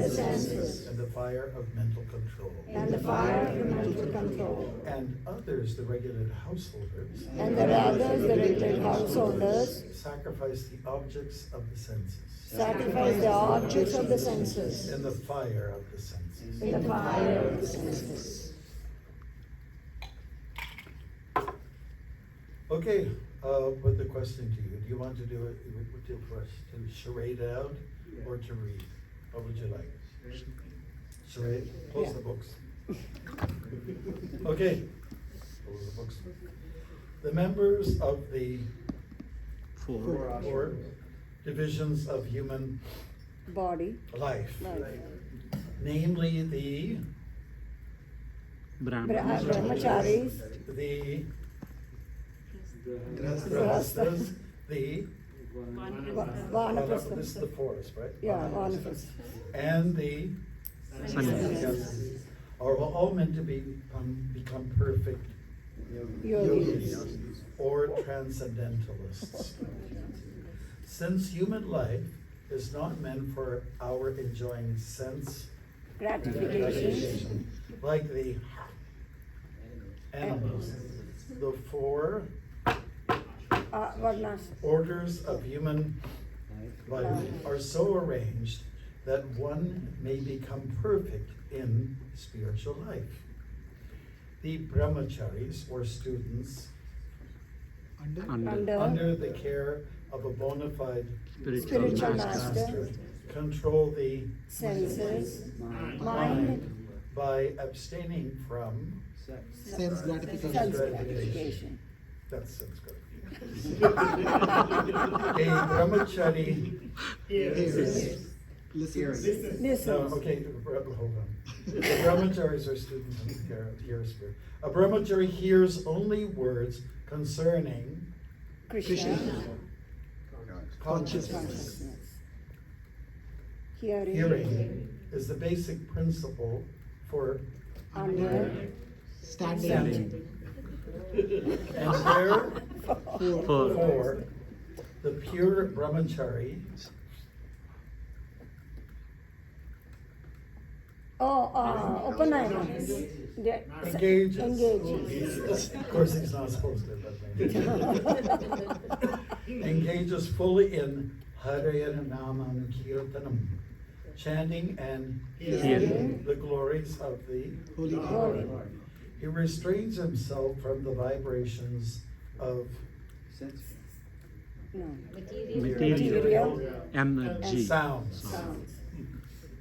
and the senses, and the fire of mental control. and the fire of mental control. And others, the regulated householders, And the others, the regulated householders, sacrifice the objects of the senses sacrifice the objects of the senses, in the fire of the senses. in the fire of the senses. Okay, put the question to you. Do you want to do it for us to charade it out or to read? What would you like? Charade? Close the books. Okay. Close the books. The members of the four divisions of human Body, life, life. namely the Brahmacharis, the Grihasthas, the Vanaprastha. this is the forest, right? Yeah, Vanaprastha. And the Sannyasis. are all meant to become perfect Yogis. yogis or transcendentalists. Since human life is not meant for our enjoying sense Gratification. like the animals, the four Varnas. orders of human life are so arranged that one may become perfect in spiritual life. The brahmacharis, or students, under the care of a bona fide Spiritual master, control the senses, mind, by abstaining from Sense gratification. sense gratification. that's sense gratification. A brahmachari Hears. Listens. No, Listens. okay, hold on. The brahmacharis are students in the care of hear spirit. A brahmachari hears only words concerning Krishna. consciousness. Consciousness. Hearing. Hearing is the basic principle for Under. Standing. and therefore the pure brahmachari Upanayana. engages. Of course, he's not supposed to, but engages fully in Hare Namam Kirtanam, chanting and hearing the glories of the Holy Holy. He restrains himself from the vibrations of No. Material and energy. sounds. Sounds.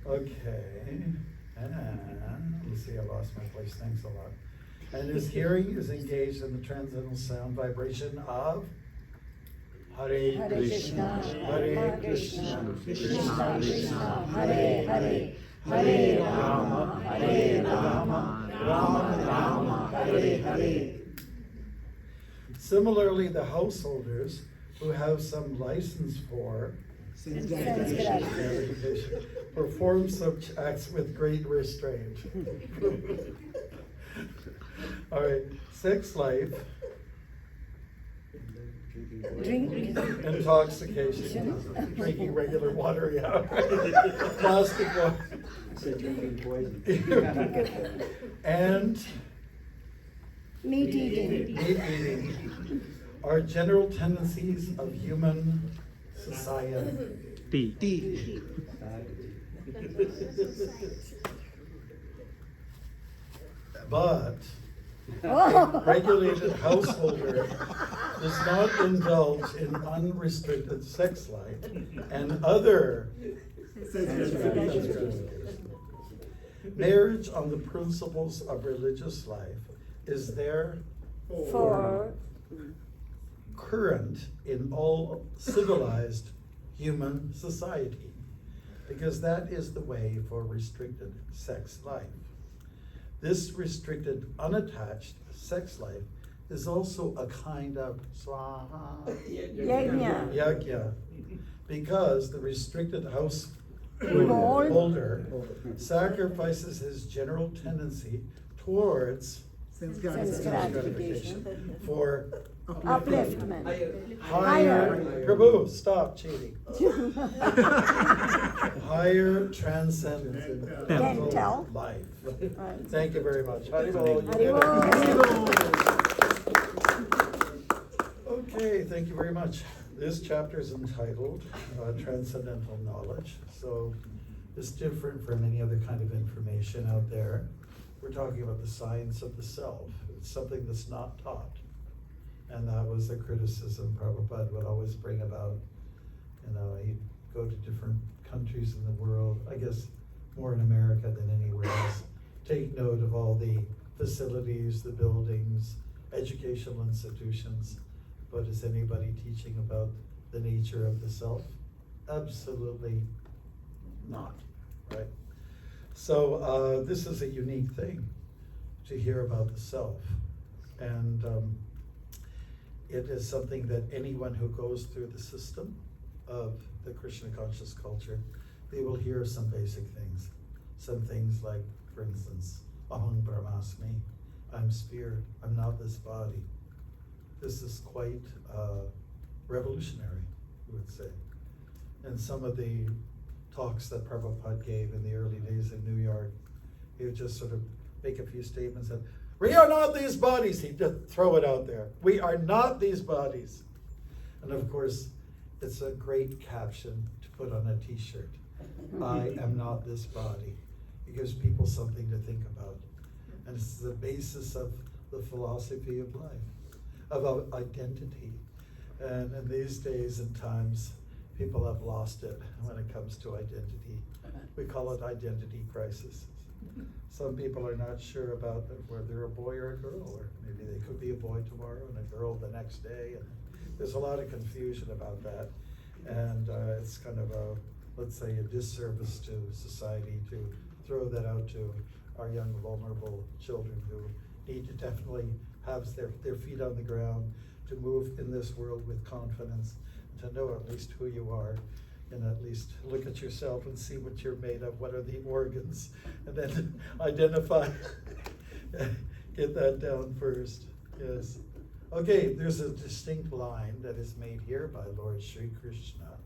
Okay. Let's see, I lost my place. Thanks a lot. And his hearing is engaged in the transcendental sound vibration of Hare Hare Krishna, Krishna, Hare Krishna, Krishna, Krishna Krishna, Hare Hare, Hare Rama, Hare Rama, Rama Rama, Hare Hare. Similarly, the householders who have some license for sense Sense gratification. gratification perform such acts with great restraint. All right, sex life, Drink. intoxication, drinking regular water, yeah, right? Plastic water. And Meat eating. meat eating are general tendencies of human society. Tea. But Oh. regulated householder does not indulge in unrestricted sex life and other marriage on the principles of religious life is there For current in all civilized human society, because that is the way for restricted sex life. This restricted, unattached sex life is also a kind of swaha yajna. yajna, because the restricted Hold. householder sacrifices his general tendency towards Sense Sense gratification. gratification. For Upliftment. higher, Prabhu, stop cheating. Higher transcendental Dental. life. Right. Thank you very much. Haribol, you Haribol. did it. Okay, thank you very much. This chapter is entitled Transcendental Knowledge. So it's different from any other kind of information out there. We're talking about the science of the self. It's something that's not taught. And that was the criticism Prabhupada would always bring about. You know, he'd go to different countries in the world, I guess more in America than anywhere else, take note of all the facilities, the buildings, educational institutions. But is anybody teaching about the nature of the self? Absolutely not, right? So this is a unique thing to hear about the self. And it is something that anyone who goes through the system of the Krishna conscious culture, they will hear some basic things. Some things like, for instance, Aham Brahmasmi, I'm spirit, I'm not this body. This is quite revolutionary, we would say. And some of the talks that Prabhupada gave in the early days in New York, he would just sort of make a few statements that, we are not these bodies. He'd just throw it out there. We are not these bodies. And of course, it's a great caption to put on a t-shirt. I am not this body. It gives people something to think about. And it's the basis of the philosophy of life, of identity. And in these days and times, people have lost it when it comes to identity. We call it identity crisis. Some people are not sure about whether they're a boy or a girl, or maybe they could be a boy tomorrow and a girl the next day. And there's a lot of confusion about that. And it's kind of a, let's say, a disservice to society to throw that out to our young, vulnerable children who need to definitely have their feet on the ground, to move in this world with confidence, to know at least who you are, and at least look at yourself and see what you're made of, what are the organs, and then identify, get that down first, yes. Okay, there's a distinct line that is made here by Lord Sri Krishna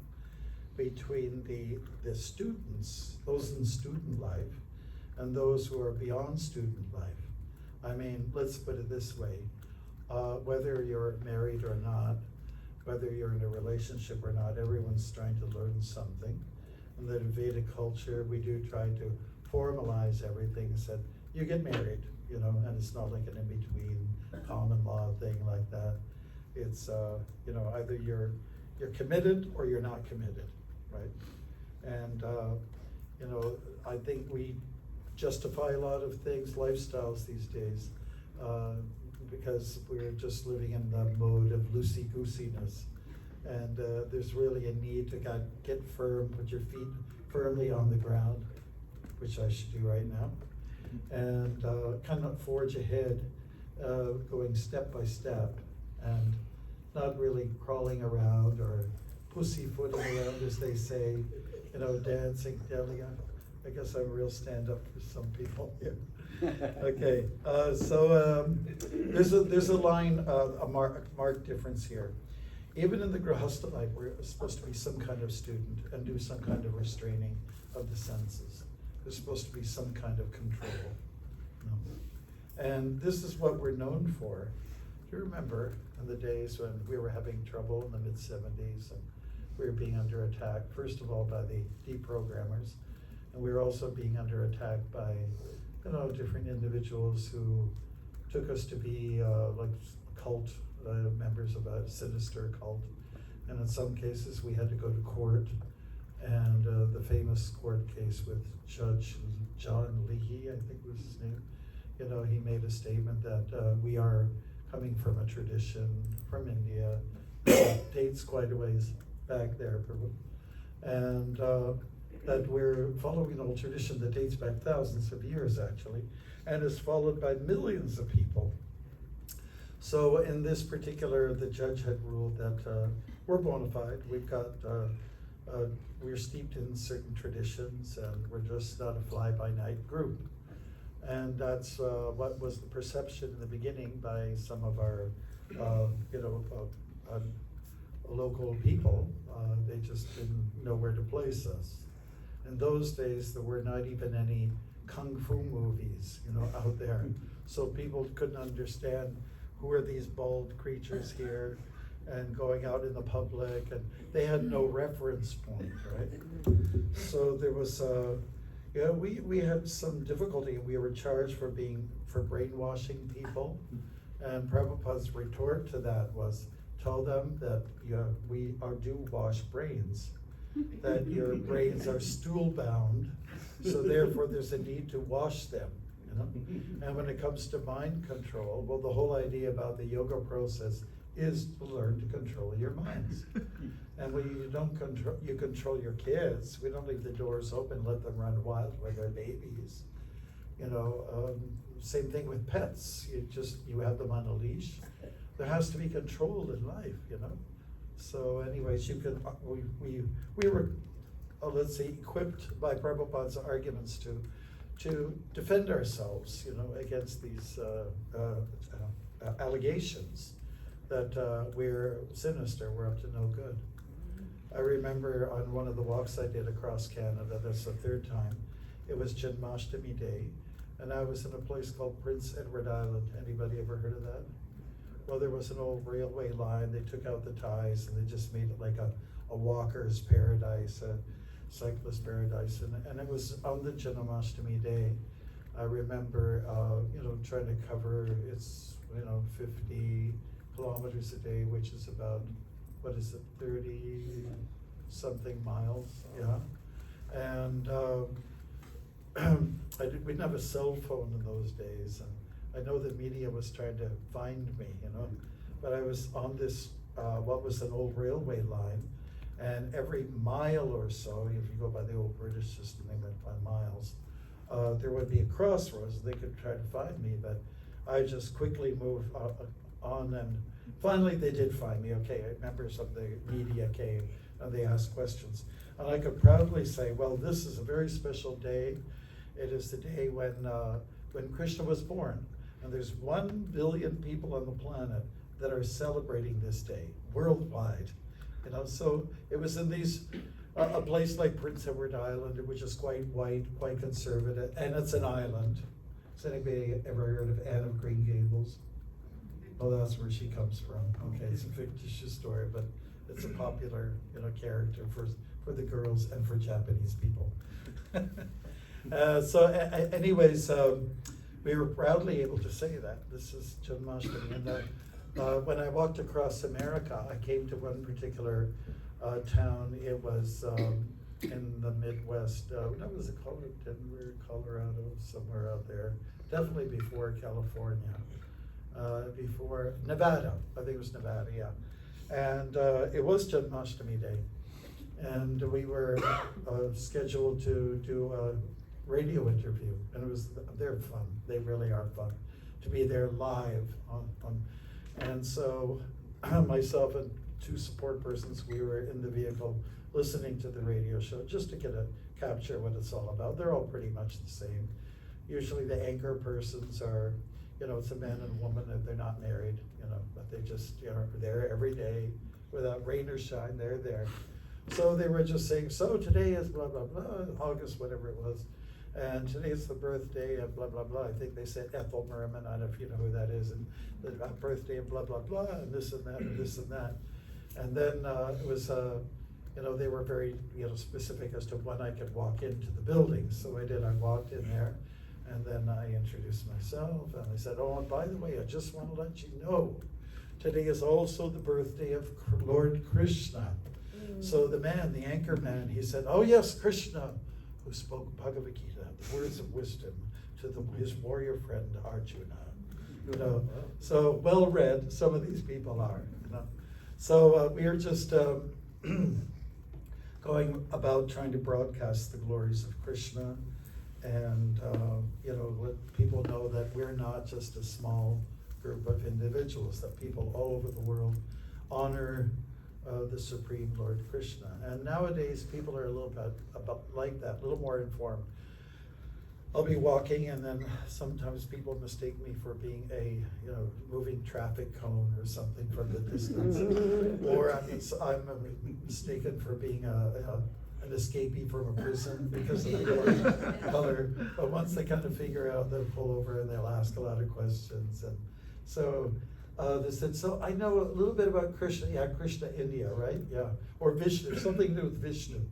between the students, those in student life, and those who are beyond student life. I mean, let's put it this way, whether you're married or not, whether you're in a relationship or not, everyone's trying to learn something. In the Vedic culture, we do try to formalize everything, said, you get married, you know, and it's not like an in-between common law thing like that. It's, you know, either you're committed or you're not committed, right? And, you know, I think we justify a lot of things, lifestyles these days, because we're just living in the mode of loosey-goosiness. And there's really a need to get firm, put your feet firmly on the ground, which I should do right now, and kind of forge ahead, going step by step, and not really crawling around or pussyfooting around, as they say, you know, dancing, Delia. I guess I'm a real stand-up for some people here. Okay, so there's a line, a marked difference here. Even in the Grihastha life, we're supposed to be some kind of student and do some kind of restraining of the senses. There's supposed to be some kind of control. No. And this is what we're known for. Do you remember in the days when we were having trouble in the mid-70s and we were being under attack, first of all by the deprogrammers, and we were also being under attack by, you know, different individuals who took us to be like cult members of a sinister cult. And in some cases we had to go to court, and the famous court case with Judge John Leahy, I think was his name, you know, he made a statement that we are coming from a tradition from India, dates quite a ways back there, and that we're following an old tradition that dates back thousands of years, actually, and is followed by millions of people. So in this particular, the judge had ruled that we're bona fide. We've got, we're steeped in certain traditions, and we're just not a fly-by-night group. And that's what was the perception in the beginning by some of our, local people. They just didn't know where to place us. In those days, there were not even any kung fu movies, out there. So people couldn't understand who are these bald creatures here and going out in the public, and they had no reference point, right? So there was, we had some difficulty. We were charged for brainwashing people, and Prabhupada's retort to that was, tell them that we do wash brains, that your brains are stool bound, so therefore there's a need to wash them. And when it comes to mind control, well, the whole idea about the yoga process is to learn to control your minds. And when you control your kids. We don't leave the doors open, let them run wild when they're babies. Same thing with pets. You have them on a leash. There has to be control in life, So anyways, we were, let's say, equipped by Prabhupada's arguments to defend ourselves, against these allegations that we're sinister, we're up to no good. I remember on one of the walks I did across Canada, that's the third time, it was Janmashtami Day, and I was in a place called Prince Edward Island. Anybody ever heard of that? Well, there was an old railway line. They took out the ties and they just made it like a walker's paradise, a cyclist paradise, and it was on the Janmashtami Day. I remember, trying to cover, it's, 50 kilometers a day, which is about, 30 something miles, yeah. And we didn't have a cell phone in those days, and I know the media was trying to find me, but I was on this, what was an old railway line, and every mile or so, if you go by the old British system, they went by miles, there would be a crossroads. They could try to find me, but I just quickly moved on, and finally they did find me. Okay, members of the media came and they asked questions, and I could proudly say, well, this is a very special day. It is the day when Krishna was born, and there's 1 billion people on the planet that are celebrating this day worldwide. So it was in a place like Prince Edward Island, which is quite white, quite conservative, and it's an island. Has anybody ever heard of Anne of Green Gables? Oh, that's where she comes from. Okay, it's a fictitious story, but it's a popular, character for the girls and for Japanese people. Anyways, we were proudly able to say that. This is Janmashtami. And when I walked across America, I came to one particular town. It was in the Midwest. What was it called? Denver, Colorado, somewhere out there. Definitely before California. Before Nevada. I think it was Nevada, yeah. And it was Janmashtami Day. And we were scheduled to do a radio interview. And they're fun. They really are fun. To be there live and so myself and 2 support persons, we were in the vehicle listening to the radio show just to capture what it's all about. They're all pretty much the same. Usually the anchor persons are, it's a man and a woman, and they're not married, but they just are there every day without rain or shine, they're there. So they were just saying, so today is blah, blah, blah, August, whatever it was. And today is the birthday of blah, blah, blah. I think they said Ethel Merman. I don't know if you know who that is. And the birthday of blah, blah, blah, and this and that, and this and that. And then it was, they were very, specific as to when I could walk into the building. So I did. I walked in there, and then I introduced myself. And I said, oh, and by the way, I just want to let you know, today is also the birthday of Lord Krishna. So the anchor man, he said, oh yes, Krishna, who spoke Bhagavad Gita, the words of wisdom to his warrior friend Arjuna. So well read, some of these people are. So we are just going about trying to broadcast the glories of Krishna, and let people know that we're not just a small group of individuals, that people all over the world honor the Supreme Lord Krishna. And nowadays people are a little bit like that, a little more informed. I'll be walking, and then sometimes people mistake me for being a, moving traffic cone or something from the distance. Or I'm mistaken for being an escapee from a prison because of the color. But once they kind of figure out, they'll pull over and they'll ask a lot of questions. And so they said, so I know a little bit about Krishna. Yeah, Krishna, India, right? Yeah. Or Vishnu, something to do with Vishnu.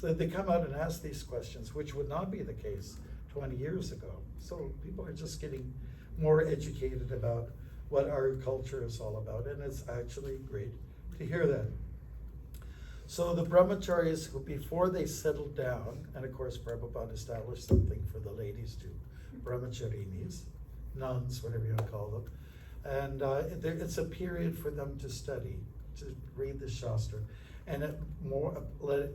So they come out and ask these questions, which would not be the case 20 years ago. So people are just getting more educated about what our culture is all about, and it's actually great to hear that. So the brahmacharis, who before they settled down, and of course Prabhupada established something for the ladies too, brahmacharinis, nuns, whatever you want to call them, and it's a period for them to study, to read the Shastra, and it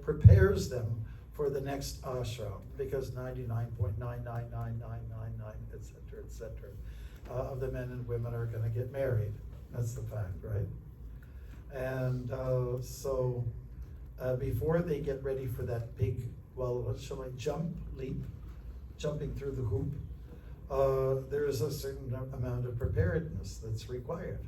prepares them for the next ashram, because 99.99999, et cetera, of the men and women are going to get married. That's the fact, right? And so before they get ready for that big, what shall I, jumping through the hoop, there is a certain amount of preparedness that's required.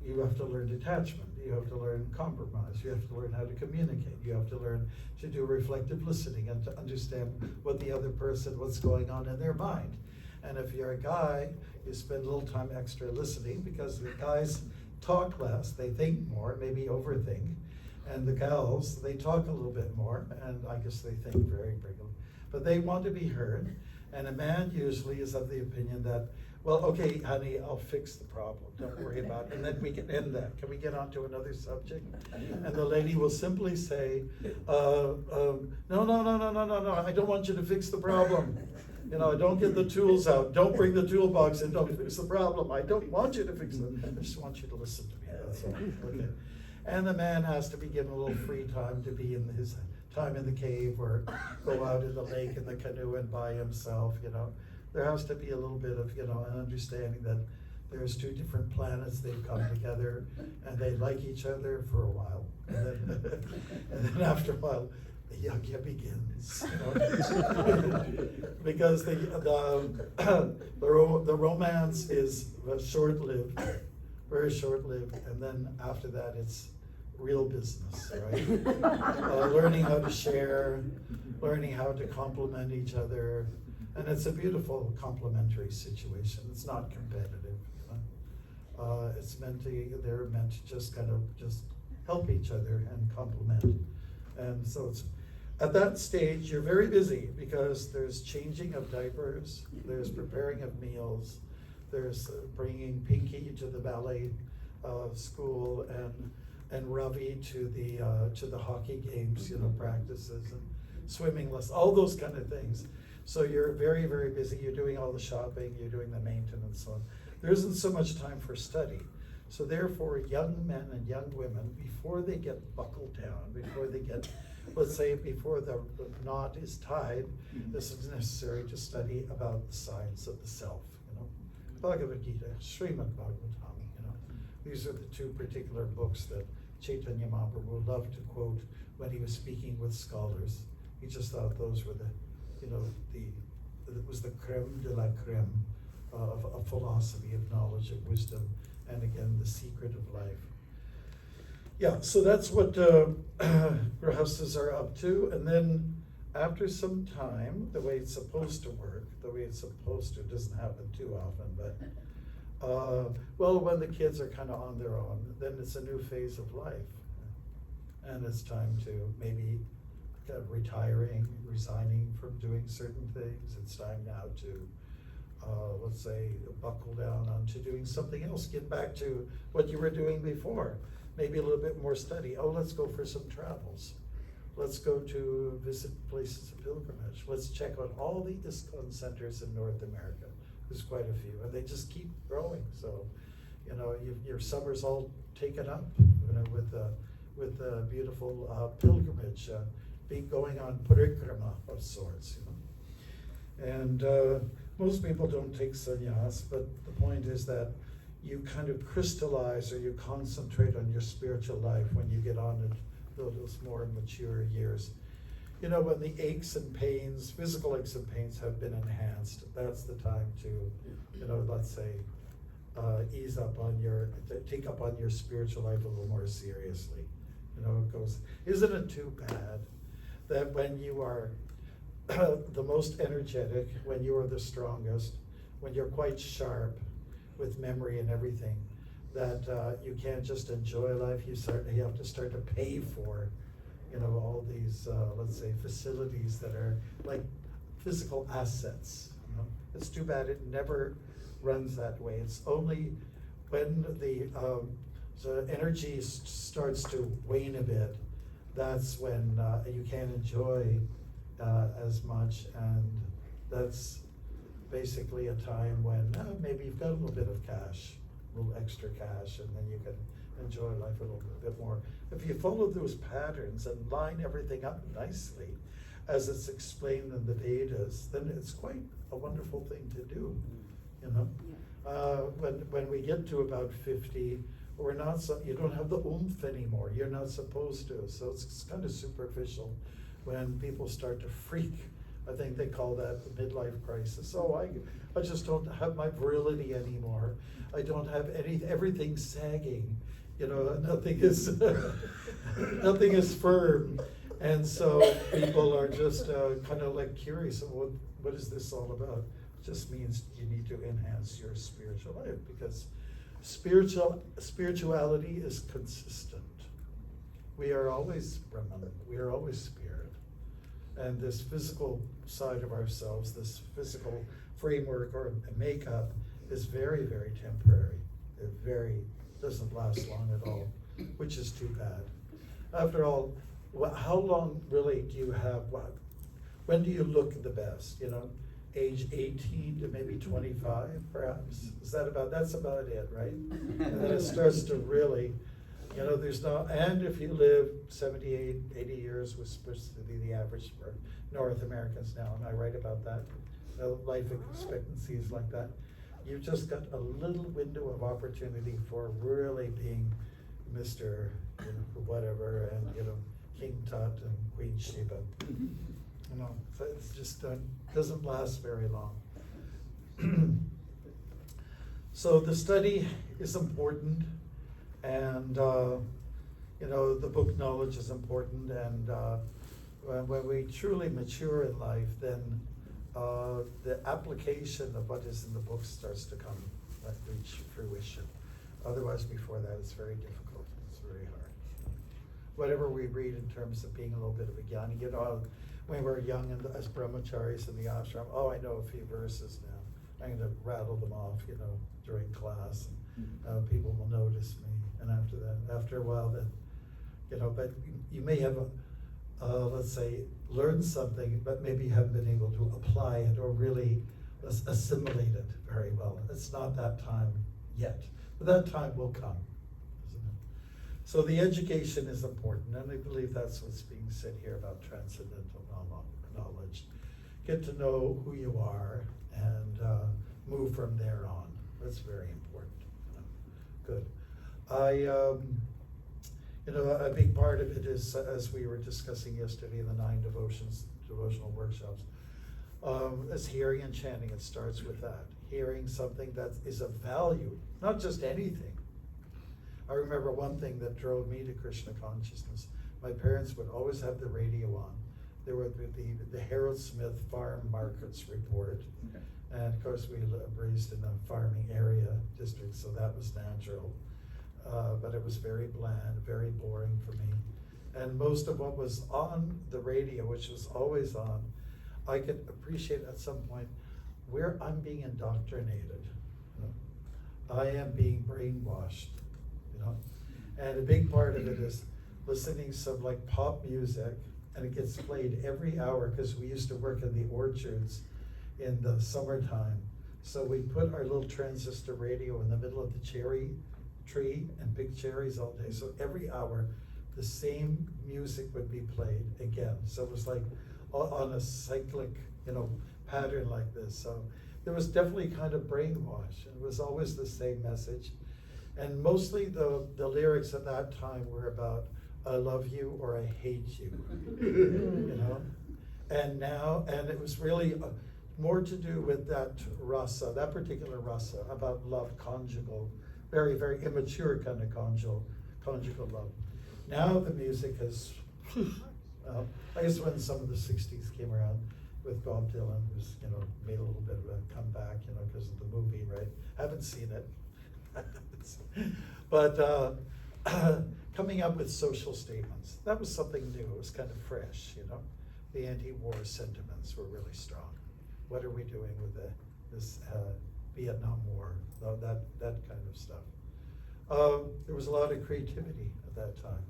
You have to learn detachment, you have to learn compromise, you have to learn how to communicate, you have to learn to do reflective listening and to understand what the other person, what's going on in their mind. And if you're a guy, you spend a little time extra listening, because the guys talk less, they think more, maybe overthink. And the gals, they talk a little bit more, and I guess they think very frequently. But they want to be heard. And a man usually is of the opinion that, well, okay, honey, I'll fix the problem. Don't worry about it. And then we can end that. Can we get on to another subject? And the lady will simply say, no, I don't want you to fix the problem. Don't get the tools out. Don't bring the toolbox in. Don't fix the problem. I don't want you to fix it. I just want you to listen to me. That's all. Okay. And the man has to be given a little free time to be in his time in the cave, or go out in the lake in the canoe and by himself. There has to be a little bit of, an understanding that there's two different planets, they've come together, and they like each other for a while. And then after a while, the yajna begins. Because the romance is short-lived, very short-lived, and then after that it's real business, right? Learning how to share, learning how to complement each other, and it's a beautiful complementary situation. It's not competitive. They're meant to just kind of help each other and complement. And so it's at that stage you're very busy, because there's changing of diapers, there's preparing of meals, there's bringing Pinky to the ballet school, and Ravi to the hockey games, practices, and swimming lessons, all those kind of things. So you're very, very busy. You're doing all the shopping, you're doing the maintenance, so on. There isn't so much time for study. So therefore, young men and young women, before they get buckled down, before they get, let's say, before the knot is tied, this is necessary to study about the science of the self. Bhagavad Gita, Srimad Bhagavatam. These are the two particular books that Chaitanya Mahaprabhu loved to quote when he was speaking with scholars. He just thought those were it was the creme de la creme of philosophy, of knowledge, of wisdom, and again, the secret of life. Yeah, so that's what grahastas are up to. And then after some time, the way it's supposed to work, doesn't happen too often, but when the kids are kind of on their own, then it's a new phase of life. And it's time to maybe retiring, resigning from doing certain things. It's time now to, let's say, buckle down onto doing something else. Get back to what you were doing before. Maybe a little bit more study. Oh, let's go for some travels. Let's go to visit places of pilgrimage. Let's check out all the ISKCON centers in North America. There's quite a few, and they just keep growing. So, your summer's all taken up, with the beautiful pilgrimage, going on parikrama of sorts. And most people don't take sannyas, but the point is that you kind of crystallize, or you concentrate on your spiritual life when you get on to those more mature years. you know, when the aches and pains, physical aches and pains have been enhanced, that's the time to, you know, let's say, ease up on take up on your spiritual life a little more seriously. You know, it goes, isn't it too bad that when you are the most energetic, when you are the strongest, when you're quite sharp with memory and everything, that you can't just enjoy life, you have to start to pay for, you know, all these, let's say, facilities that are like physical assets. You know? It's too bad it never runs that way. It's only when the energy starts to wane a bit, that's when you can't enjoy as much, and that's basically a time when maybe you've got a little bit of cash, a little extra cash, and then you can enjoy life a little bit more. If you follow those patterns and line everything up nicely, as it's explained in the Vedas, then it's quite a wonderful thing to do, you know? When we get to about 50, we're not you don't have the oomph anymore. You're not supposed to. So it's kind of superficial when people start to freak. I think they call that the midlife crisis. Oh, I just don't have my virility anymore. I don't have everything sagging. You know, nothing is nothing is firm. And so people are just kind of like curious of what is this all about? It just means you need to enhance your spiritual life, because spirituality is consistent. We are always Brahman, we are always spirit. And this physical side of ourselves, this physical framework or makeup is very, very temporary. It doesn't last long at all, which is too bad. After all, how long really do you have, when do you look the best, you know? Age 18 to maybe 25, perhaps? That's about it, right? And then it starts to really, you know, and if you live 78, 80 years, was supposed to be the average for North Americans now, am I right about that? Life expectancy is like that. You've just got a little window of opportunity for really being Mr. You know, whatever, and, you know, King Tut and Queen Sheba. You know, so it's just doesn't last very long. So the study is important, and you know, the book knowledge is important, and when we truly mature in life, then the application of what is in the book starts to reach fruition. Otherwise, before that, it's very difficult. It's very hard. Whatever we read in terms of being a little bit of a jnani, you know, when we were young and as brahmacharis in the ashram, I know a few verses now. I'm going to rattle them off, you know, during class, and people will notice me. And after a while, then, you know, but you may have, let's say, learned something, but maybe you haven't been able to apply it or really assimilate it very well. It's not that time yet, but that time will come, isn't it? So the education is important, and I believe that's what's being said here about transcendental knowledge. Get to know who you are and move from there on. That's very important. Good. You know, a big part of it is, as we were discussing yesterday in the 9 devotional workshops, is hearing and chanting. It starts with that. Hearing something that is of value, not just anything. I remember one thing that drove me to Krishna consciousness. My parents would always have the radio on. There would be the Harold Smith Farm Markets Report. Okay. And of course, we raised in a farming area district, so that was natural. But it was very bland, very boring for me. And most of what was on the radio, which was always on, I could appreciate at some point where I'm being indoctrinated. You know? I am being brainwashed, you know? And a big part of it is listening to some like pop music, and it gets played every hour, because we used to work in the orchards in the summertime. So we put our little transistor radio in the middle of the cherry tree and pick cherries all day. So every hour, the same music would be played again. So it was like on a cyclic, you know, pattern like this. So there was definitely kind of brainwash. It was always the same message. And mostly the lyrics at that time were about I love you or I hate you, you know? And now, and it was really more to do with that rasa, that particular rasa, about love, conjugal, very, very immature kind of conjugal love. Now the music has, I guess when some of the 60s came around with Bob Dylan, who's, you know, made a little bit of a comeback, you know, because of the movie, right? Haven't seen it. But coming up with social statements, that was something new. It was kind of fresh, you know. The anti-war sentiments were really strong. What are we doing with this Vietnam War? That kind of stuff. There was a lot of creativity at that time,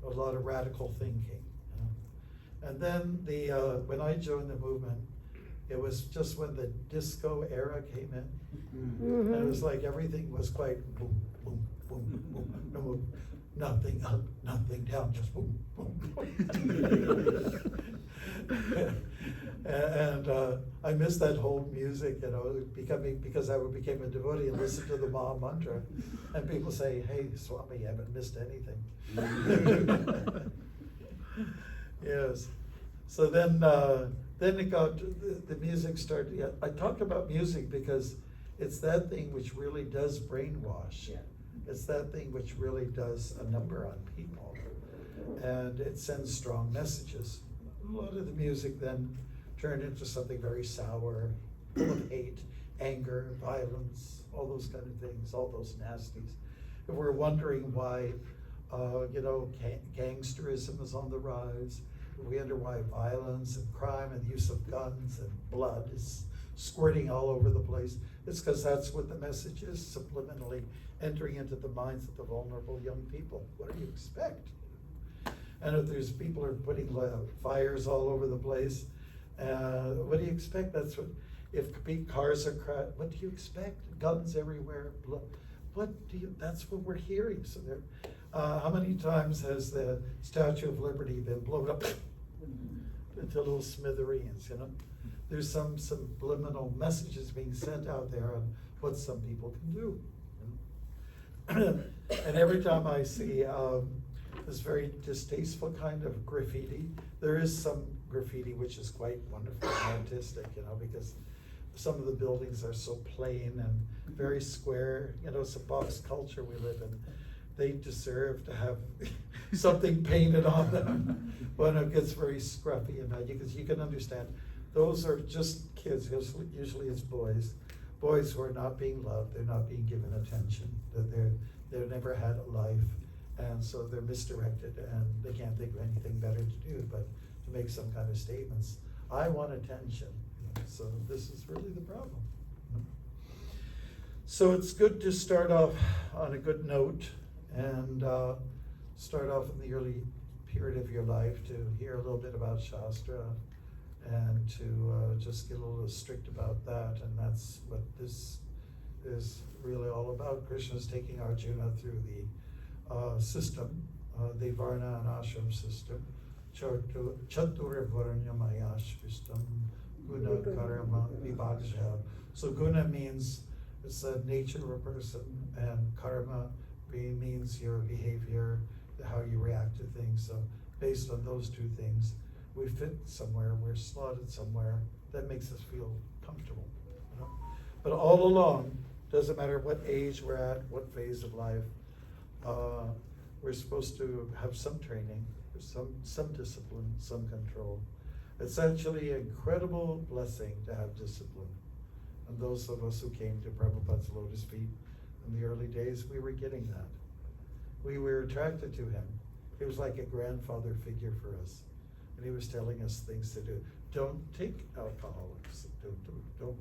a lot of radical thinking. You know? And then when I joined the movement, it was just when the disco era came in. Mm-hmm. And it was like everything was quite boom, boom, boom, boom, no boom, nothing up, nothing down, just boom, boom. And I missed that whole music, you know, because I became a devotee and listened to the Maha Mantra. And people say, hey, Swami, you haven't missed anything. Yes. So then it got, the music started. Yeah, I talk about music because it's that thing which really does brainwash. Yeah. It's that thing which really does a number on people. And it sends strong messages. A lot of the music then turned into something very sour, full of hate, anger, violence, all those kind of things, all those nasties. If we're wondering why, you know, gangsterism is on the rise, we wonder why violence and crime and use of guns and blood is squirting all over the place. It's because that's what the message is, subliminally entering into the minds of the vulnerable young people. What do you expect? And if there's people are putting fires all over the place, what do you expect? That's what, if big cars are crashed, what do you expect? Guns everywhere, blood. That's what we're hearing. So there, how many times has the Statue of Liberty been blown up into little smithereens, you know? There's some subliminal messages being sent out there on what some people can do. And every time I see this very distasteful kind of graffiti, there is some graffiti which is quite wonderful and artistic, you know, because some of the buildings are so plain and very square. You know, it's a box culture we live in. They deserve to have something painted on them when it gets very scruffy, and because you can understand, those are just kids. Usually it's boys who are not being loved. They're not being given attention. They've never had a life, and so they're misdirected, and they can't think of anything better to do but to make some kind of statements. I want attention. So this is really the problem. So it's good to start off on a good note and start off in the early period of your life to hear a little bit about Shastra and to just get a little strict about that. And that's what this is really all about. Krishna is taking Arjuna through the system, the Varna and Ashram system. Chatur Varnyamaya Shvistam Guna Karma Vibhagsha. So guna means it's the nature of a person, and karma means your behavior, how you react to things. So based on those two things, we fit somewhere, we're slotted somewhere that makes us feel comfortable. You know? But all along, doesn't matter what age we're at, what phase of life, we're supposed to have some training, some discipline, some control. It's actually an incredible blessing to have discipline. And those of us who came to Prabhupada's lotus feet in the early days, we were getting that. We were attracted to him. He was like a grandfather figure for us. And he was telling us things to do. Don't take alcoholics. Don't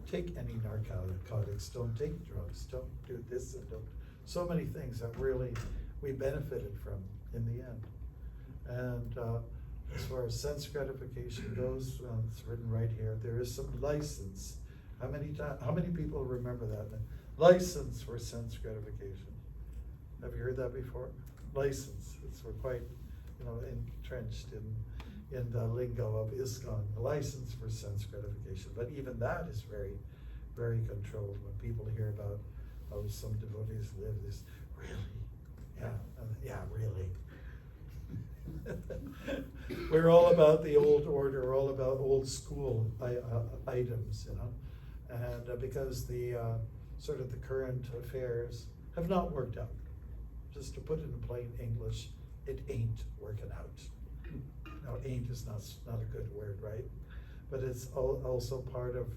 take any narcotics. Don't take drugs. Don't do this and don't. So many things that really we benefited from in the end. And as far as sense gratification goes, it's written right here, there is some license. How many people remember that? License for sense gratification. Have you heard that before? License. We're quite, entrenched in the lingo of ISKCON. License for sense gratification. But even that is very, very controlled. When people hear about how some devotees live this, really? Yeah, really. We're all about the old order, we're all about old school items, you know? And because the sort of the current affairs have not worked out. Just to put it in plain English, it ain't working out. Now, ain't is not a good word, right? But it's also part of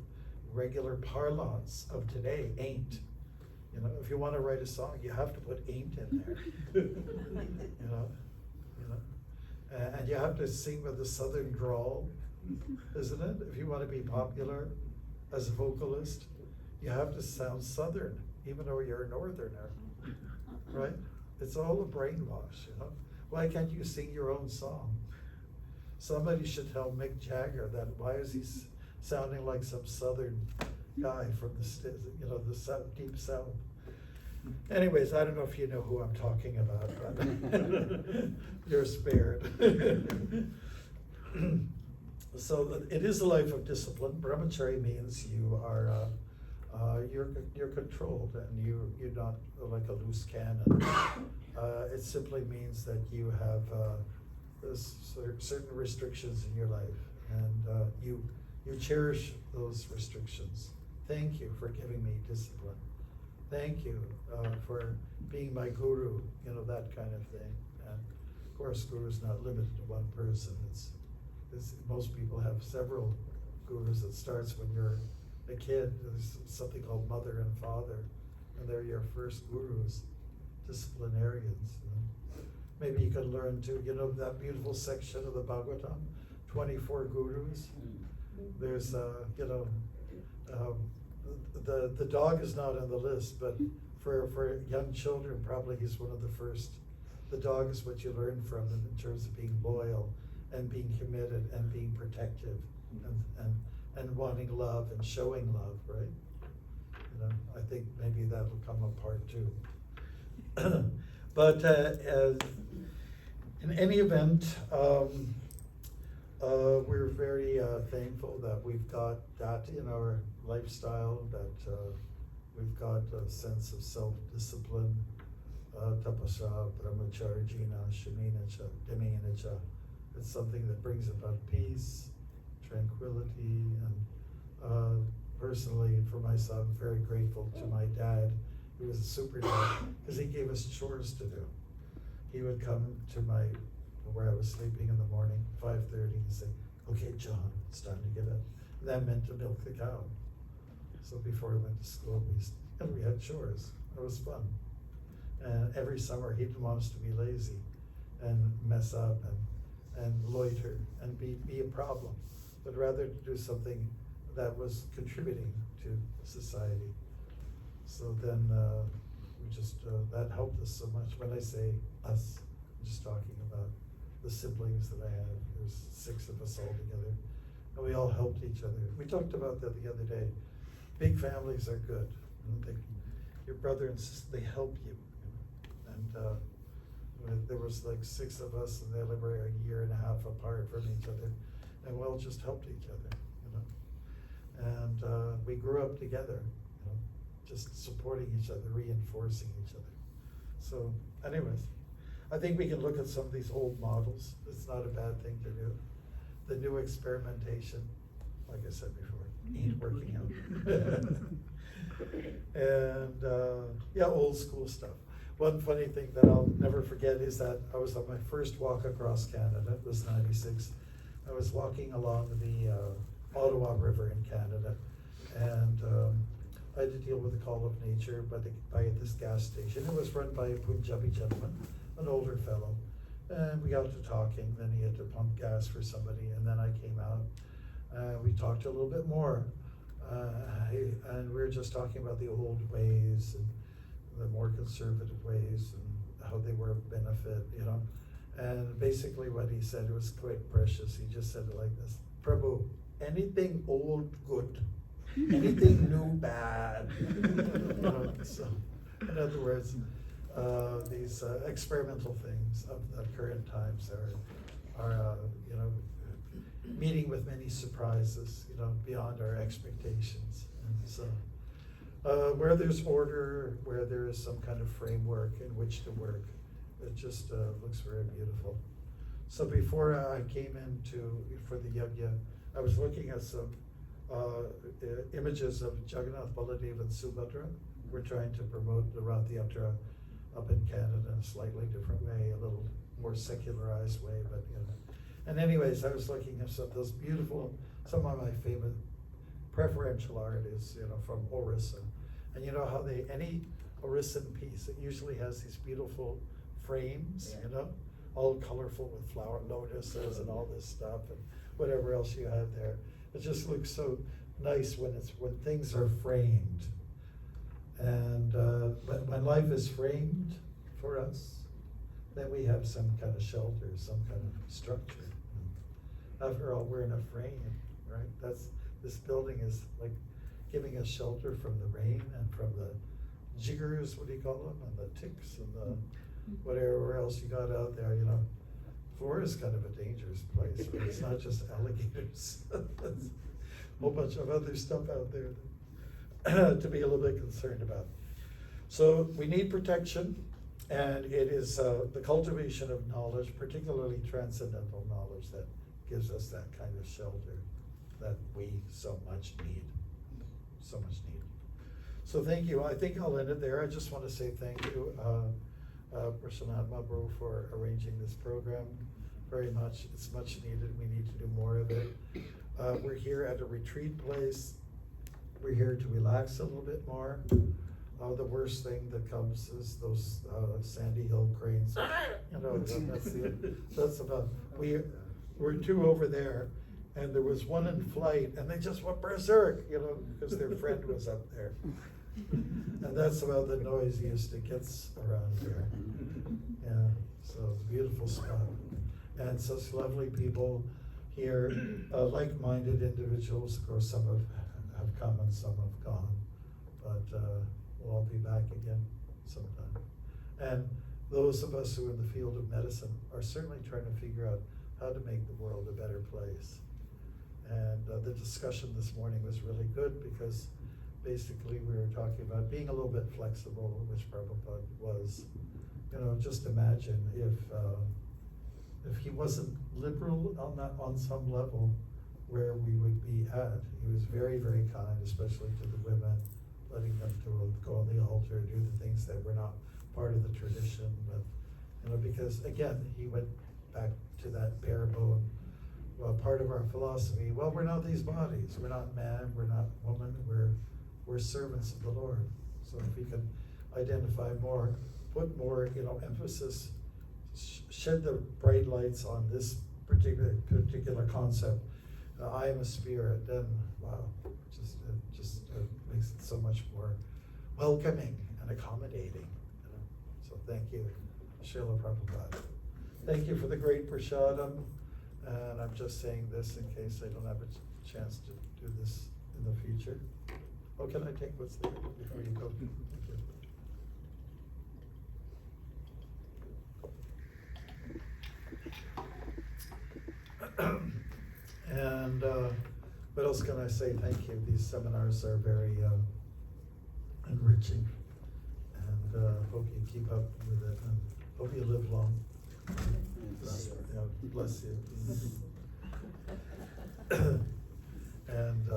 regular parlance of today, ain't. You know, if you want to write a song, you have to put ain't in there. you know. And you have to sing with a southern drawl, isn't it? If you want to be popular as a vocalist, you have to sound southern, even though you're a northerner, right? It's all a brainwash, you know? Why can't you sing your own song? Somebody should tell Mick Jagger that, why is he sounding like some southern guy from the deep south? Anyways, I don't know if you know who I'm talking about, but you're spared. So it is a life of discipline. Brahmachari means you are you're controlled and you're not like a loose cannon. It simply means that you have certain restrictions in your life, and you cherish those restrictions. Thank you for giving me discipline. Thank you for being my guru, you know, that kind of thing. And of course, guru is not limited to one person. It's most people have several gurus. It starts when you're a kid. There's something called mother and father, and they're your first gurus, disciplinarians. You know? Maybe you could learn to, you know, that beautiful section of the Bhagavatam, 24 gurus. There's, you know, the dog is not on the list, but for young children, probably he's one of the first. The dog is what you learn from him in terms of being loyal and being committed and being protective and wanting love and showing love, right? You know, I think maybe that'll come up part two. But in any event, we're very thankful that we've got that in our lifestyle, that we've got a sense of self-discipline, tapasa, brahmacharjina, shaminacha, demayanacha. It's something that brings about peace, tranquility, and personally, for myself, I'm very grateful to my dad. He was a super dad, because he gave us chores to do. He would come to where I was sleeping in the morning, 5:30, and say, "Okay, John, it's time to get up." That meant to milk the cow. So before we went to school, we had chores. It was fun. And every summer, he didn't want us to be lazy and mess up and loiter and be a problem, but rather to do something that was contributing to society. So then we just, that helped us so much. When I say us, I'm just talking about the siblings that I have. There's 6 of us all together, and we all helped each other. We talked about that the other day. Big families are good. Your brother and sister, they help you. And there was like 6 of us, and they were a year and a half apart from each other, and we all just helped each other, you know. And we grew up together, you know, just supporting each other, reinforcing each other. So, anyways, I think we can look at some of these old models. It's not a bad thing to do. The new experimentation, like I said before, ain't working out. And yeah, old school stuff. One funny thing that I'll never forget is that I was on my first walk across Canada. It was '96. I was walking along the Ottawa River in Canada, and I had to deal with the call of nature by this gas station. It was run by a Punjabi gentleman, an older fellow, and we got to talking. Then he had to pump gas for somebody, and then I came out. We talked a little bit more, and we were just talking about the old ways and the more conservative ways and how they were of benefit, you know. And basically what he said, it was quite precious. He just said it like this: "Prabhu, anything old good, anything new bad." You know, so, in other words, these experimental things of the current times are you know, meeting with many surprises, you know, beyond our expectations. And so where there's order, where there is some kind of framework in which to work, it just looks very beautiful. So before I came into, for the yajna, I was looking at some images of Jagannath, Baladev and Subhadra. We're trying to promote the Rath Yatra up in Canada in a slightly different way, a little more secularized way, but you know. And anyways, I was looking at some of those beautiful, some of my favorite preferential art is, you know, from Orissa. And you know how any Orissan piece, it usually has these beautiful frames, you know, all colorful with flower lotuses and all this stuff and whatever else you have there. It just looks so nice when things are framed. And when life is framed for us, then we have some kind of shelter, some kind of structure. After all, we're in a frame, right? This building is like giving us shelter from the rain and from the jiggers, what do you call them, and the ticks and the whatever else you got out there, you know. Florida's kind of a dangerous place. Right? It's not just alligators. There's a whole bunch of other stuff out there to be a little bit concerned about. So we need protection, and it is the cultivation of knowledge, particularly transcendental knowledge, that gives us that kind of shelter that we so much need. So much need. So thank you. I think I'll end it there. I just want to say thank you, Prashant Mabru, for arranging this program very much. It's much needed. We need to do more of it. We're here at a retreat place. We're here to relax a little bit more. The worst thing that comes is those Sandy Hill cranes. You know, that's about, we're two over there, and there was one in flight, and they just went berserk, you know, because their friend was up there. And that's about the noisiest it gets around here. Yeah, so beautiful spot. And such lovely people here, like-minded individuals. Of course, some have come and some have gone, but we'll all be back again sometime. And those of us who are in the field of medicine are certainly trying to figure out how to make the world a better place. And the discussion this morning was really good because basically we were talking about being a little bit flexible, which Prabhupada was. You know, just imagine if he wasn't liberal on some level, where we would be at. He was very, very kind, especially to the women, letting them go on the altar, do the things that were not part of the tradition. But you know, because again, he went back to that parable. Well, part of our philosophy. Well, we're not these bodies. We're not man. We're not woman. We're servants of the Lord. So if we can identify more, put more, you know, emphasis, shed the bright lights on this particular concept. I am a spirit. Then wow, just makes it so much more welcoming and accommodating. You know? So thank you, Srila Prabhupada. Thank you for the great prasadam. And I'm just saying this in case I don't have a chance to do this in the future. Oh, can I take what's there before you go? Thank you. And what else can I say? Thank you. These seminars are very enriching. And hope you keep up with it. And hope you live long. Yeah, bless you. And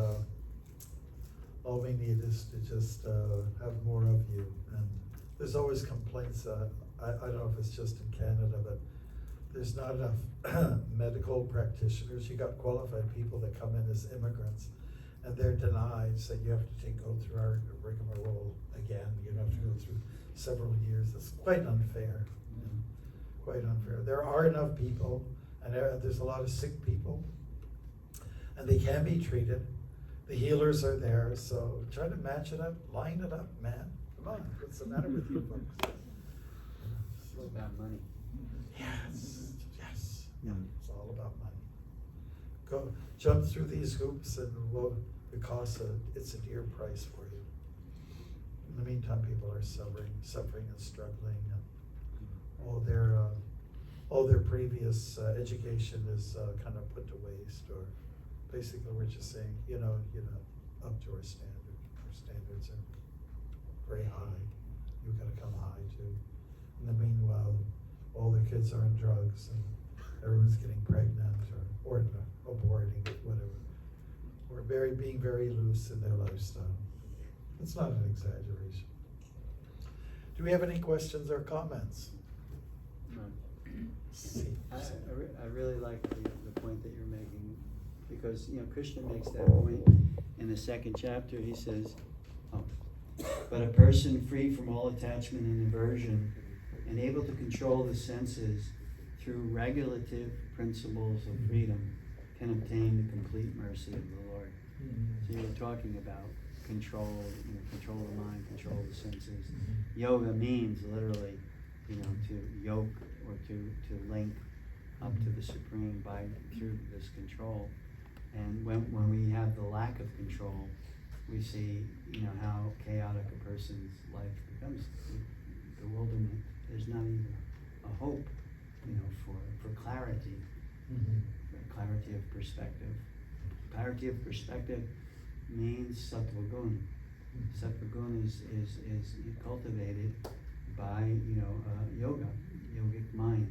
all we need is to just have more of you. And there's always complaints. I don't know if it's just in Canada, but there's not enough medical practitioners. You got qualified people that come in as immigrants, and they're denied. So you have to go through our rigmarole again. You have to go through several years. It's quite unfair. Quite unfair. There are enough people, and there's a lot of sick people, and they can be treated. The healers are there, so try to match it up, line it up, man. Come on, what's the matter with you folks? It's all about money. Yes, yes. Yeah, it's all about money. Go jump through these hoops, and it's a dear price for you. In the meantime, people are suffering and struggling, and all their previous education is kind of put to waste, or basically we're just saying, you're not up to our standard. Our standards are very high. You've got to come high too. In the meanwhile, all the kids are on drugs, and everyone's getting pregnant or aborting, whatever, or being very loose in their lifestyle. It's not an exaggeration. Do we have any questions or comments? See. I really like the point that you're making, because, Krishna makes that point in the second chapter. He says, but a person free from all attachment and aversion and able to control the senses through regulative principles of freedom can obtain the complete mercy of the Lord. So you were talking about control, control the mind, control the senses. Yoga means literally, to yoke or to link up to the Supreme through this control. And when we have the lack of control, we see, how chaotic a person's life becomes. Bewilderment. There's not even a hope, for clarity, clarity of perspective. Clarity of perspective means sattva gun. Sattva gun is cultivated by yogic mind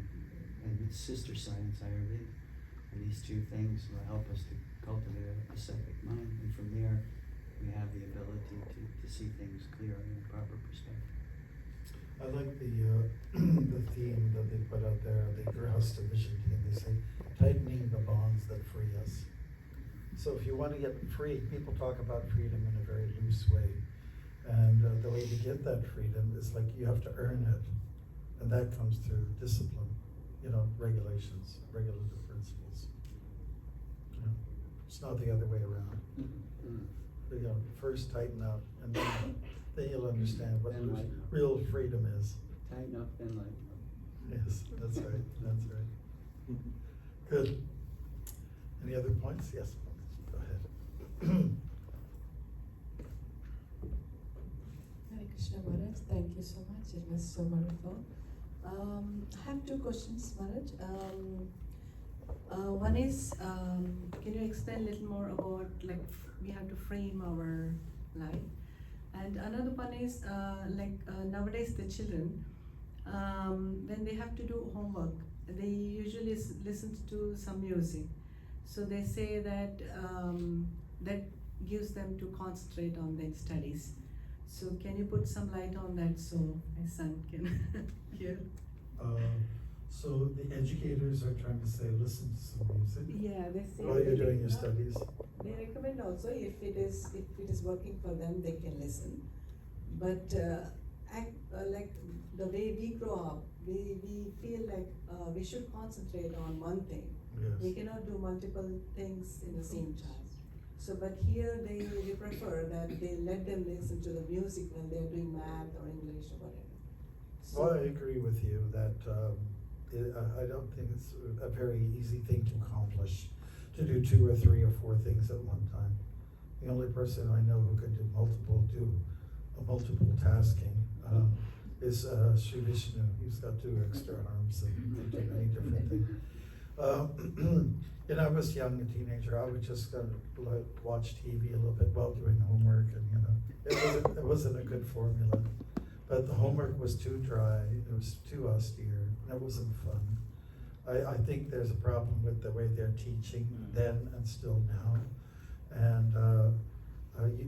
and its sister science, Ayurveda. And these two things will help us to cultivate a sattvic mind, and from there we have the ability to see things clearly in a proper perspective. I like the theme that they put out there, the Grihastha Vision team. They say, tightening the bonds that free us. So if you want to get free, people talk about freedom in a very loose way. And the way to get that freedom is like you have to earn it. And that comes through discipline, regulations, regulative principles. It's not the other way around. First tighten up, and then you'll understand what real freedom is. Tighten up and lighten up. Yes, that's right, that's right. Good. Any other points? Yes, go ahead. Hare Krishna Maharaj, thank you so much. It was so wonderful. I have two questions, Maharaj. One is, can you explain a little more about, we have to frame our life? And another one is, nowadays the children, when they have to do homework, they usually listen to some music. So they say that that gives them to concentrate on their studies. So can you put some light on that so my son can hear? So the educators are trying to say, listen to some music. Yeah, they say. While you're doing your studies. They recommend also if it is working for them, they can listen. But like the way we grow up, we feel like we should concentrate on one thing. Yes. We cannot do multiple things in the same time. So, but here they prefer that they let them listen to the music when they're doing math or English or whatever. So, Well, I agree with you that I don't think it's a very easy thing to accomplish, to do 2 or 3 or 4 things at one time. The only person I know who can do multiple tasking is Sri Vishnu. He's got 2 extra arms and do many different things. I was young, a teenager. I would just watch TV a little bit while doing homework, and it wasn't a good formula. But the homework was too dry. It was too austere. It wasn't fun. I think there's a problem with the way they're teaching then and still now, and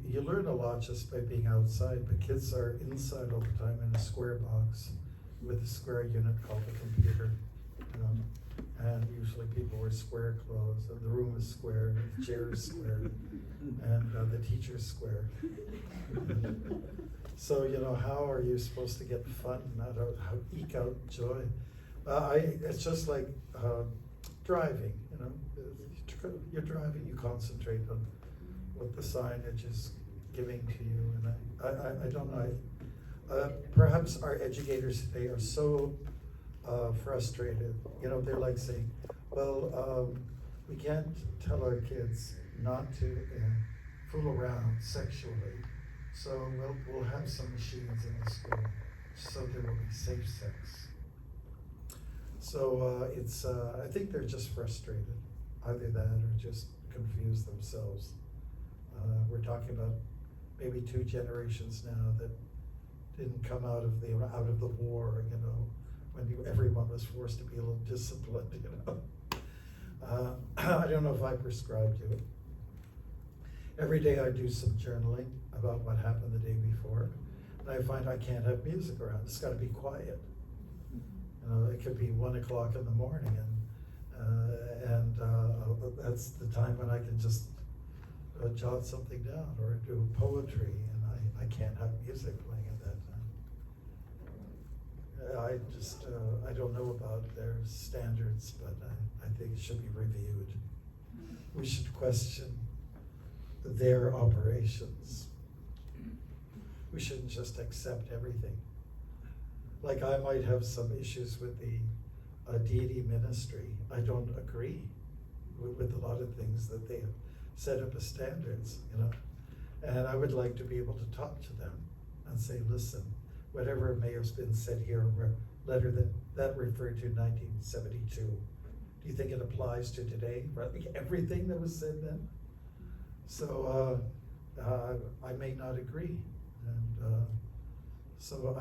you learn a lot just by being outside. But kids are inside all the time in a square box with a square unit called a computer. And usually people wear square clothes, and the room is square, the chair is square, and the teacher's square. So, how are you supposed to get fun how eke out joy? It's just like driving, You're driving, you concentrate on what the signage is giving to you, and I don't know. Perhaps our educators today are so frustrated. They're like saying, well, we can't tell our kids not to fool around sexually, so we'll have some machines in the school so there will be safe sex. So I think they're just frustrated, either that or just confused themselves. We're talking about maybe 2 generations now that didn't come out of the war, when everyone was forced to be a little disciplined, I don't know if I prescribe to it. Every day I do some journaling about what happened the day before, and I find I can't have music around. It's got to be quiet. You know, it could be 1 o'clock in the morning, and that's the time when I can just jot something down or do poetry, and I can't have music playing at that time. I just I don't know about their standards, but I think it should be reviewed. We should question their operations. We shouldn't just accept everything. Like I might have some issues with the deity ministry. I don't agree with a lot of things that they have set up as standards, you know. And I would like to be able to talk to them and say, listen, whatever may have been said here, letter that referred to 1972, do you think it applies to today? Everything that was said then? So I may not agree, and so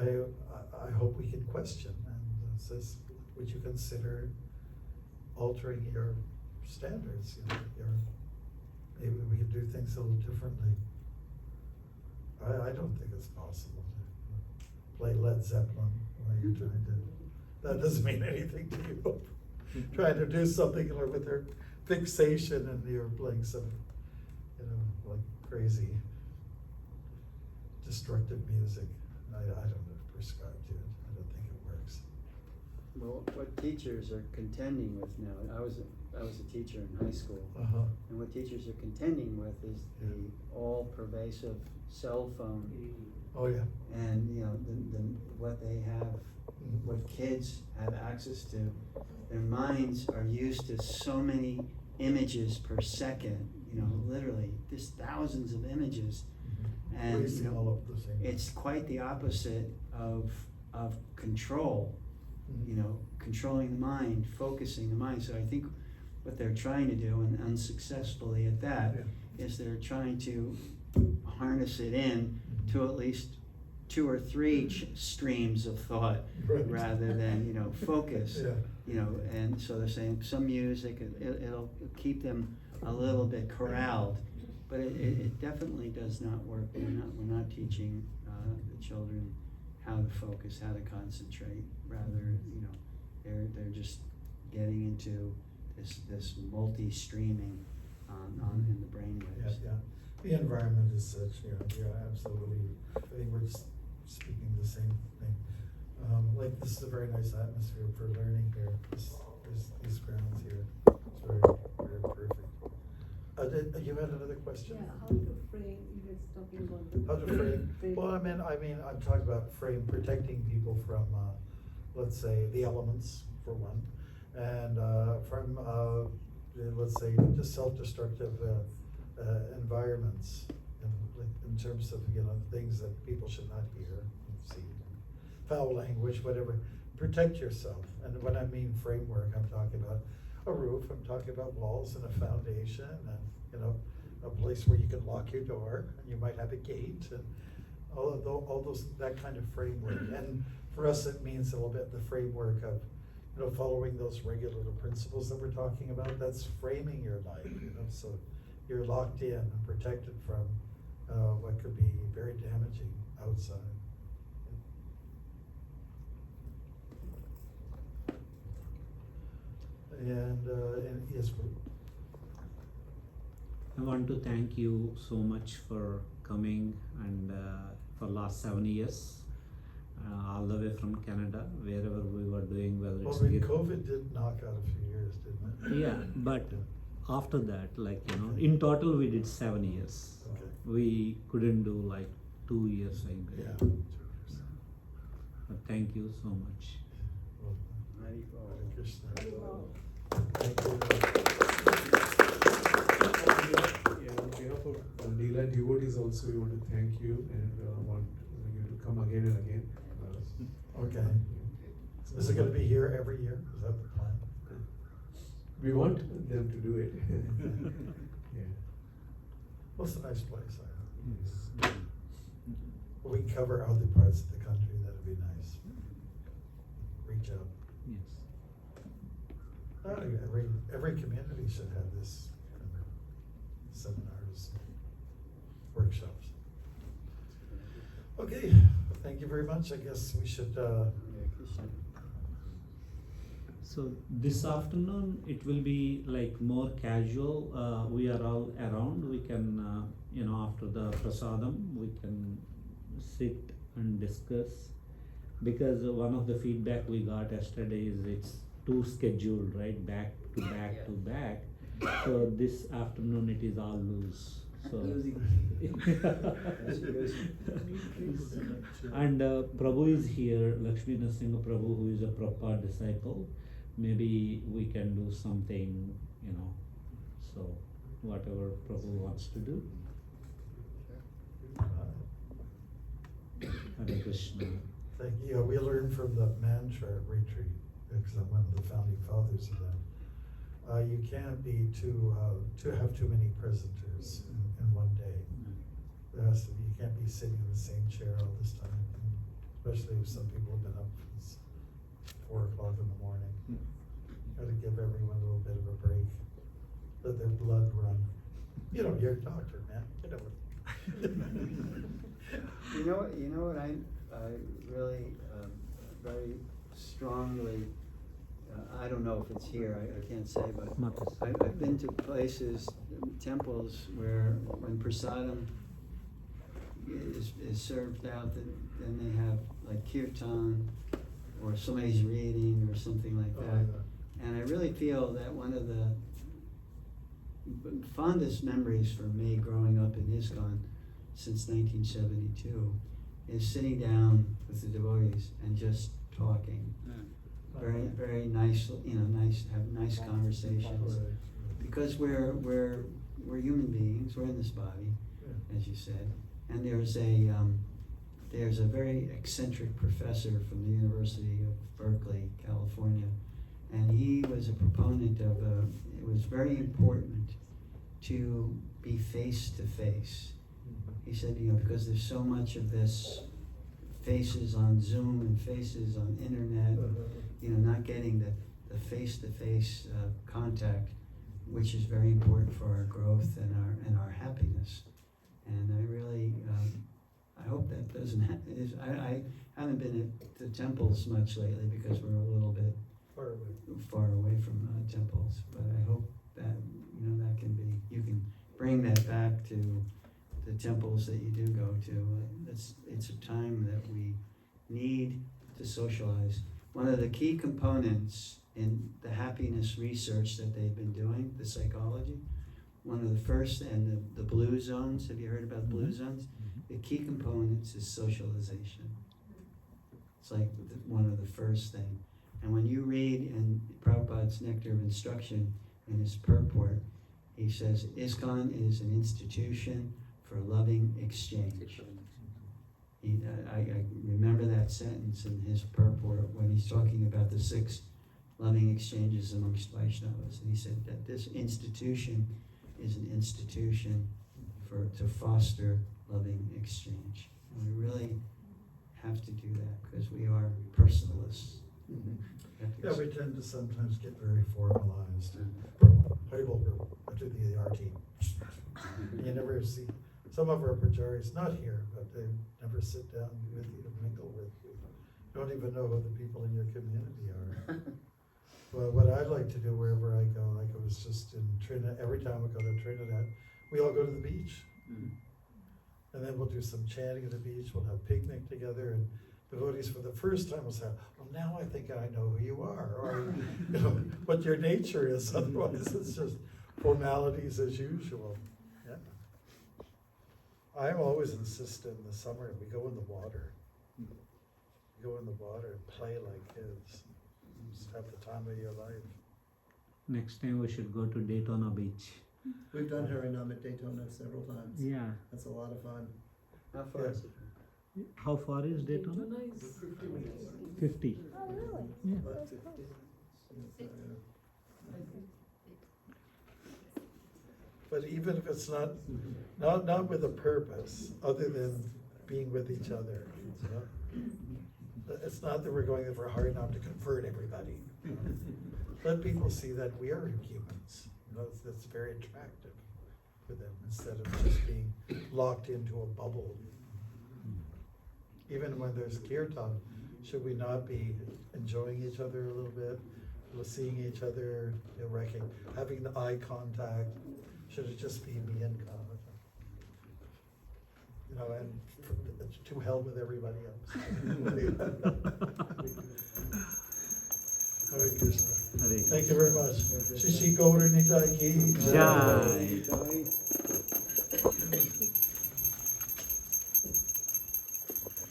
I hope we can question and says, would you consider altering your standards? You know, maybe we could do things a little differently. I don't think it's possible to play Led Zeppelin while you're trying to. That doesn't mean anything to you. Trying to do something with their fixation, and you're playing some, you know, like crazy, destructive music. I don't prescribe to it. I don't think it works. Well, what teachers are contending with now, I was a teacher in high school, and what teachers are contending with is the all-pervasive cell phone. Oh yeah. And you know, what they have, what kids have access to, their minds are used to so many images per second, you know, literally just thousands of images. And you know, it's quite the opposite of control, you know, controlling the mind, focusing the mind. So I think what they're trying to do, and unsuccessfully at that, is they're trying to harness it in to at least 2 or 3 streams of thought, rather than, you know, focus. You know, and so they're saying some music, it'll keep them a little bit corralled, but it definitely does not work. We're not teaching the children how to focus, how to concentrate. Rather, you know, they're just getting into this multi-streaming in the brainwaves. Yeah. The environment is such. Yeah, absolutely. I think we're just speaking the same thing. Like this is a very nice atmosphere for learning here. These grounds here, it's very, very perfect. You had another question? Yeah, how to frame, you were talking about. How to frame? Well, I mean, I'm talking about protecting people from, let's say, the elements for one, and from, let's say, just self-destructive environments, in terms of, you know, things that people should not hear and see, foul language, whatever. Protect yourself. And when I mean framework, I'm talking about a roof, I'm talking about walls and a foundation, and, you know, a place where you can lock your door, and you might have a gate, and all those, that kind of framework. And for us, it means a little bit the framework of, you know, following those regular principles that we're talking about. That's framing your life, you know, so you're locked in and protected from what could be very damaging outside. And yes, I want to thank you so much for coming and for last 7 years, all the way from Canada, wherever we were doing, whether it's COVID did knock out a few years, didn't it? Yeah, but after that, like, you know, in total we did 7 years. Okay. We couldn't do like 2 years, I guess. Yeah. 2 years. But thank you so much. Well, Hare Krishna. Hare Thank you. Yeah, on behalf of Leela devotees also, we want to thank you and want you to come again and again. Okay. Is it going to be here every year? Is that the plan? We want them to do it. Yeah. Well, it's a nice place. Yes. We can cover other parts of the country. That'd be nice. Reach out. Yes. Every community should have this kind of seminars, workshops. Okay, thank you very much. I guess we should, Yeah, Krishna. So this afternoon, it will be like more casual. We are all around. We can, after the prasadam, we can sit and discuss. Because one of the feedback we got yesterday is it's too scheduled, right? Back to back to back. So this afternoon it is all loose. So and Prabhu is here, Lakshmi Narasimha Prabhu, who is a Prabhupada disciple. Maybe we can do something, so whatever Prabhu wants to do. Hare Krishna. thank you. We learned from the mantra retreat, because I'm one of the founding fathers of that. You can't be to have too many presenters in one day. There has to be, you can't be sitting in the same chair all this time, especially if some people have been up since 4 o'clock in the morning. Got to give everyone a little bit of a break, let their blood run. You're a doctor, man. You know what I really very strongly, I don't know if it's here, I can't say, but I've been to places, temples, where when prasadam is served out, then they have like kirtan, or somebody's reading, or something like that. And I really feel that one of the fondest memories for me growing up in ISKCON since 1972 is sitting down with the devotees and just talking. Very, very nice, have nice conversations. Because we're human beings, we're in this body, as you said. And there's a very eccentric professor from the University of Berkeley, California, and he was a proponent of it was very important to be face to face. He said, because there's so much of this faces on Zoom and faces on internet, not getting the face-to-face contact, which is very important for our growth and our happiness. And I really, I hope that doesn't happen. I haven't been at the temples much lately because we're a little bit far away from temples. But I hope that that can be, you can bring that back to the temples that you do go to. It's a time that we need to socialize. One of the key components in the happiness research that they've been doing, the psychology, one of the first, and the blue zones, have you heard about blue zones? The key components is socialization. It's like one of the first things. And when you read in Prabhupada's Nectar of Instruction in his purport, he says, ISKCON is an institution for loving exchange. I remember that sentence in his purport when he's talking about the 6 loving exchanges amongst Vaishnavas. And he said that this institution is an institution to foster loving exchange. And we really have to do that because we are personalists. Yeah, we tend to sometimes get very formalized. Haribol, I do the RT. You never see, some of our pujaris, not here, but they never sit down with you, mingle with you. You don't even know who the people in your community are. Well, what I like to do wherever I go, like I was just in Trinidad, every time we go to Trinidad, we all go to the beach. And then we'll do some chanting at the beach, we'll have picnic together, and devotees for the first time will say, well, now I think I know who you are, or what your nature is. Otherwise, it's just formalities as usual. Yeah. I always insist in the summer, we go in the water. We go in the water and play like kids. Just have the time of your life. Next time we should go to Daytona Beach. We've done Harinam at Daytona several times. Yeah. That's a lot of fun. How far is it? How far is Daytona? 50. Oh, really? Yeah. About 50. But even if it's not with a purpose, other than being with each other, you know? It's not that we're going there for Harinam to convert everybody. let people see that we are humans. You know, that's very attractive for them, instead of just being locked into a bubble. Even when there's kirtan, should we not be enjoying each other a little bit, seeing each other, you know, having the eye contact? Should it just be me and God? You know, and to hell with everybody else. Hare Krishna. Hare Thank you very much. Shishi Gaur Nitai ki Jai.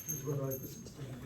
Here's what I was saying.